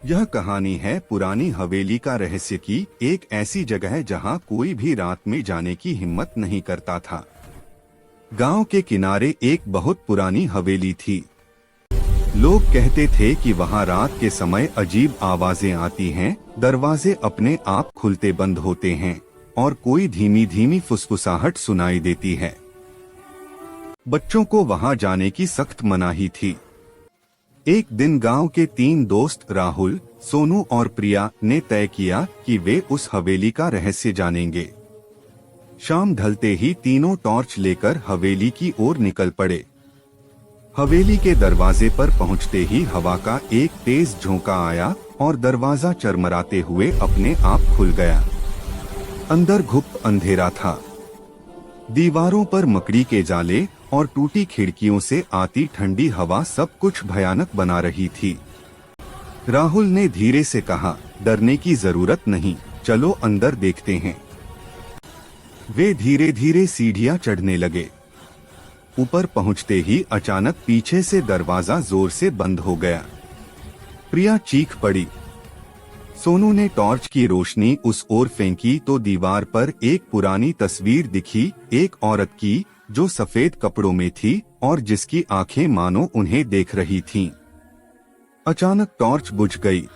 यह कहानी है पुरानी हवेली का रहस्य की, एक ऐसी जगह जहां कोई भी रात में जाने की हिम्मत नहीं करता था। गांव के किनारे एक बहुत पुरानी हवेली थी। लोग कहते थे कि वहां रात के समय अजीब आवाजें आती हैं, दरवाजे अपने आप खुलते बंद होते हैं और कोई धीमी धीमी फुसफुसाहट सुनाई देती है। बच्चों को वहां जाने की सख्त मनाही थी। एक दिन गांव के 3 दोस्त राहुल, सोनू और प्रिया ने तय किया कि वे उस हवेली का रहस्य जानेंगे। शाम ढलते ही तीनों टॉर्च लेकर हवेली की ओर निकल पड़े। हवेली के दरवाजे पर पहुंचते ही हवा का एक तेज झोंका आया और दरवाजा चरमराते हुए अपने आप खुल गया। अंदर घुप अंधेरा था। दीवारों पर मकड़ी के जाले और टूटी खिड़कियों से आती ठंडी हवा सब कुछ भयानक बना रही थी। राहुल ने धीरे से कहा, डरने की जरूरत नहीं, चलो अंदर देखते हैं। वे धीरे धीरे सीढ़ियां चढ़ने लगे। ऊपर पहुंचते ही अचानक पीछे से दरवाजा जोर से बंद हो गया। प्रिया चीख पड़ी। सोनू ने टॉर्च की रोशनी उस ओर फेंकी तो दीवार पर एक पुरानी तस्वीर दिखी, एक औरत की जो सफेद कपड़ों में थी और जिसकी आंखें मानो उन्हें देख रही थीं। अचानक टॉर्च बुझ गई।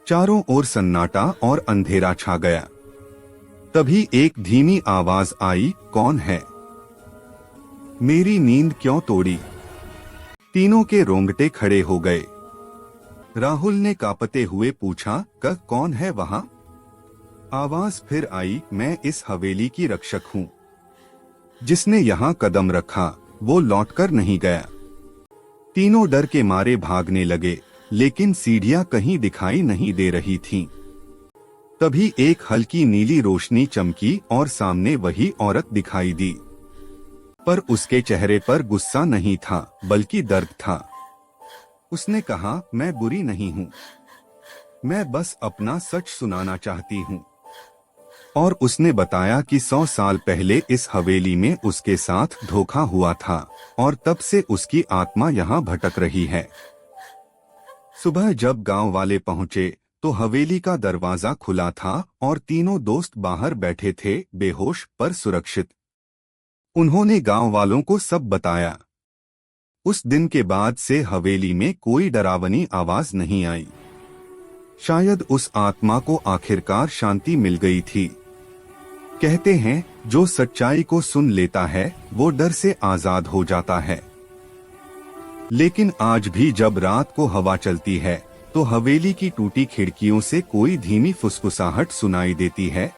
चारों ओर सन्नाटा और अंधेरा छा गया। तभी एक धीमी आवाज आई, कौन है? मेरी नींद क्यों तोड़ी? तीनों के रोंगटे खड़े हो गए। राहुल ने कांपते हुए पूछा, कौन है वहां? आवाज फिर आई, मैं इस हवेली की रक्षक हूँ। जिसने यहाँ कदम रखा वो लौटकर नहीं गया। तीनों डर के मारे भागने लगे, लेकिन सीढ़ियां कहीं दिखाई नहीं दे रही थीं। तभी एक हल्की नीली रोशनी चमकी और सामने वही औरत दिखाई दी। पर उसके चेहरे पर गुस्सा नहीं था, बल्कि दर्द था। उसने कहा, मैं बुरी नहीं हूँ, मैं बस अपना सच सुनाना चाहती हूँ। और उसने बताया कि 100 साल पहले इस हवेली में उसके साथ धोखा हुआ था और तब से उसकी आत्मा यहाँ भटक रही है। सुबह जब गांव वाले पहुंचे तो हवेली का दरवाजा खुला था और तीनों दोस्त बाहर बैठे थे, बेहोश पर सुरक्षित। उन्होंने गांव वालों को सब बताया। उस दिन के बाद से हवेली में कोई डरावनी आवाज नहीं आई। शायद उस आत्मा को आखिरकार शांति मिल गई थी। कहते हैं, जो सच्चाई को सुन लेता है वो डर से आजाद हो जाता है। लेकिन आज भी जब रात को हवा चलती है तो हवेली की टूटी खिड़कियों से कोई धीमी फुसफुसाहट सुनाई देती है,